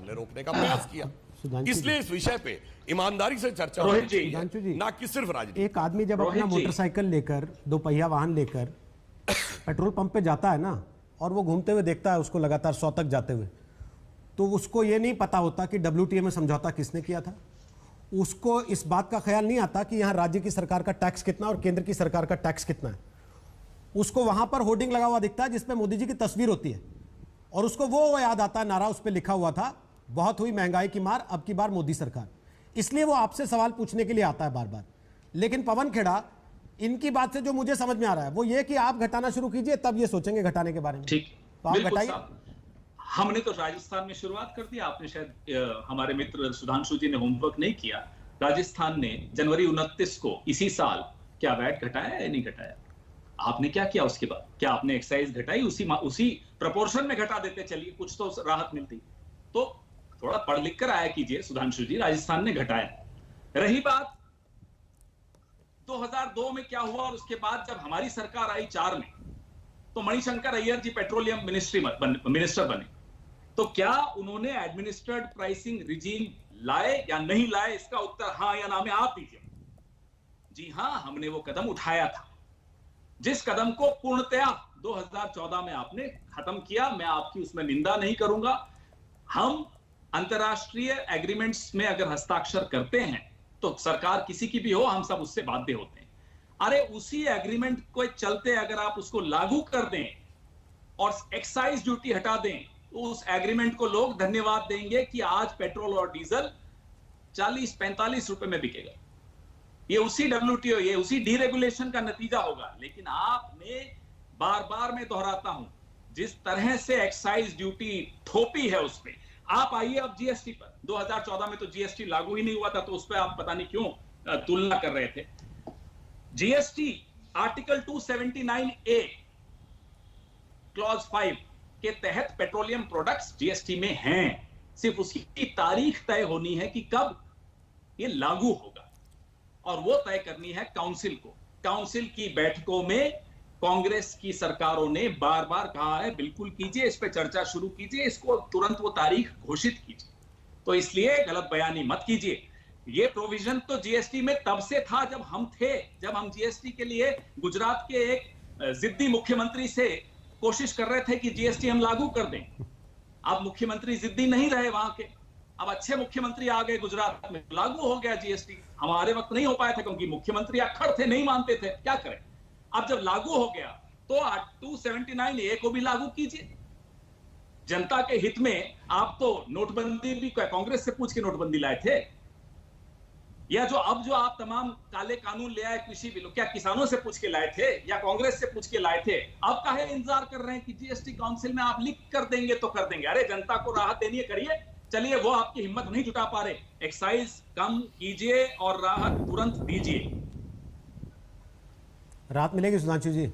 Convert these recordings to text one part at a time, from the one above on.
हमने रोकने का प्रयास किया। सुधांशु इसलिए इस विषय पे ईमानदारी से चर्चा रोहित होनी जी, चाहिए, ना कि सिर्फ राजनीति। एक आदमी जब अपना रोहित जी। मोटरसाइकिल लेकर, दोपहिया वाहन लेकर पेट्रोल पंप पे जाता है ना, और वो घूमते हुए देखता है उसको लगातार 100 तक जाते हुए, तो उसको ये नहीं पता होता कि WTA में समझौता किसने किया था। उसको इस बात का ख्याल नहीं आता कि यहाँ राज्य की सरकार का टैक्स कितना और केंद्र की सरकार का टैक्स कितना है। उसको वहां पर होर्डिंग लगा हुआ दिखता है जिसपे मोदी जी की तस्वीर होती है, और उसको वो याद आता है, नारा उस पर लिखा हुआ था, बहुत हुई महंगाई की मार, अब की बार मोदी सरकार। इसलिए वो आपसे सवाल पूछने के लिए आता है बार बार। लेकिन पवन खेड़ा, इनकी बात से जो मुझे समझ में आ रहा है वो ये कि आप घटाना शुरू कीजिए, तब ये सोचेंगे घटाने के बारे में। ठीक, तो आप बिल्कुल घटाइए। साहब। हमने तो राजस्थान में शुरुआत कर दी, आपने शायद हमारे मित्र सुधांशु जी ने होमवर्क नहीं किया। राजस्थान ने जनवरी 29 को इसी साल क्या वैट घटाया या नहीं घटाया? आपने क्या किया उसके बाद? क्या आपने एक्साइज घटाई? उसी प्रपोर्शन में घटा देते, चलिए कुछ तो राहत मिलती। तो थोड़ा पढ़ लिख कर आया कीजिए सुधांशु जी, राजस्थान ने घटाया। रही बात 2002 में क्या हुआ और उसके बाद जब हमारी सरकार आई 4 में, तो मणिशंकर अय्यर जी पेट्रोलियम मिनिस्टर बने, तो क्या उन्होंने एडमिनिस्ट्रेड प्राइसिंग रिजीम लाए या नहीं लाए? इसका उत्तर हां या ना में आप दीजिए। जी हां, हमने वो कदम उठाया था, जिस कदम को पूर्णतया 2014 में आपने खत्म किया। मैं आपकी उसमें निंदा नहीं करूंगा। हम अंतरराष्ट्रीय एग्रीमेंट्स में अगर हस्ताक्षर करते हैं तो सरकार किसी की भी हो, हम सब उससे बाध्य होते हैं। अरे उसी एग्रीमेंट को चलते अगर आप उसको लागू कर दें और एक्साइज ड्यूटी हटा दें, तो उस एग्रीमेंट को लोग धन्यवाद देंगे कि आज पेट्रोल और डीजल 40-45 रुपए में बिकेगा। ये उसी WTO, ये उसी डीरेगुलेशन का नतीजा होगा। लेकिन आपने बार बार मैं दोहराता हूं, जिस तरह से एक्साइज ड्यूटी थोपी है उस पर, आप आइए अब GST पर। 2014 में तो GST लागू ही नहीं हुआ था, तो उस पर आप पता नहीं क्यों तुलना कर रहे थे। GST आर्टिकल 279A क्लॉज 5 के तहत पेट्रोलियम प्रोडक्ट्स GST में हैं। सिर्फ उसकी तारीख तय होनी है कि कब ये लागू होगा, और वो तय करनी है काउंसिल को। काउंसिल की बैठकों में कांग्रेस की सरकारों ने बार बार कहा है, बिल्कुल कीजिए, इस पे चर्चा शुरू कीजिए, इसको तुरंत वो तारीख घोषित कीजिए। तो इसलिए गलत बयानी मत कीजिए। ये प्रोविजन तो GST में तब से था जब हम थे, जब हम GST के लिए गुजरात के एक जिद्दी मुख्यमंत्री से कोशिश कर रहे थे कि GST हम लागू कर दें। अब मुख्यमंत्री जिद्दी नहीं रहे वहां के, अब अच्छे मुख्यमंत्री आ गए गुजरात में, लागू हो गया GST। हमारे वक्त नहीं हो पाया था क्योंकि मुख्यमंत्री अक्खड़ थे, नहीं मानते थे, क्या करें। अब जब लागू हो गया तो 279A को भी लागू कीजिए। जनता के हित में आप तो नोटबंदी भी कांग्रेस से पूछ के नोटबंदी लाए थे, या जो आप तमाम काले कानून ले आए कृषि बिल, क्या किसानों से पूछ के लाए थे या कांग्रेस से पूछ के लाए थे? अब काहे इंतजार कर रहे हैं कि GST काउंसिल में आप लिख कर देंगे तो कर देंगे? अरे जनता को राहत देनी है, करिए। चलिए, वो आपकी हिम्मत नहीं जुटा पा रहे, एक्साइज कम कीजिए और राहत तुरंत दीजिए। राहत मिलेगी सुधांशु जी,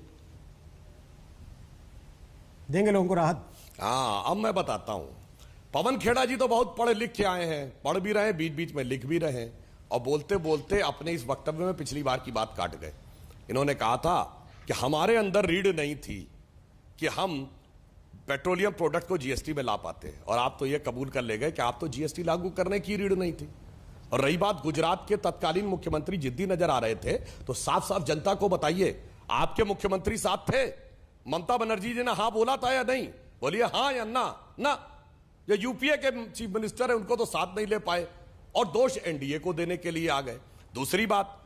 देंगे लोगों को राहत। हाँ, अब मैं बताता हूं। पवन खेड़ा जी तो बहुत पढ़ लिख के आए हैं, पढ़ भी रहे हैं, बीच बीच में लिख भी रहे हैं, और बोलते बोलते अपने इस वक्तव्य में पिछली बार की बात काट गए। इन्होंने कहा था कि हमारे अंदर रीढ़ नहीं थी कि हम पेट्रोलियम प्रोडक्ट को GST में ला पाते, और आप तो यह कबूल कर ले गए कि आप तो GST लागू करने की रीढ़ नहीं थी। और रही बात गुजरात के तत्कालीन मुख्यमंत्री जिद्दी नजर आ रहे थे, तो साफ साफ जनता को बताइए, आपके मुख्यमंत्री साथ थे? ममता बनर्जी जी ने हां बोला था या नहीं? बोलिए हां या ना। ना, जो UPA के चीफ मिनिस्टर है उनको तो साथ नहीं ले पाए, और दोष NDA को देने के लिए आ गए। दूसरी बात,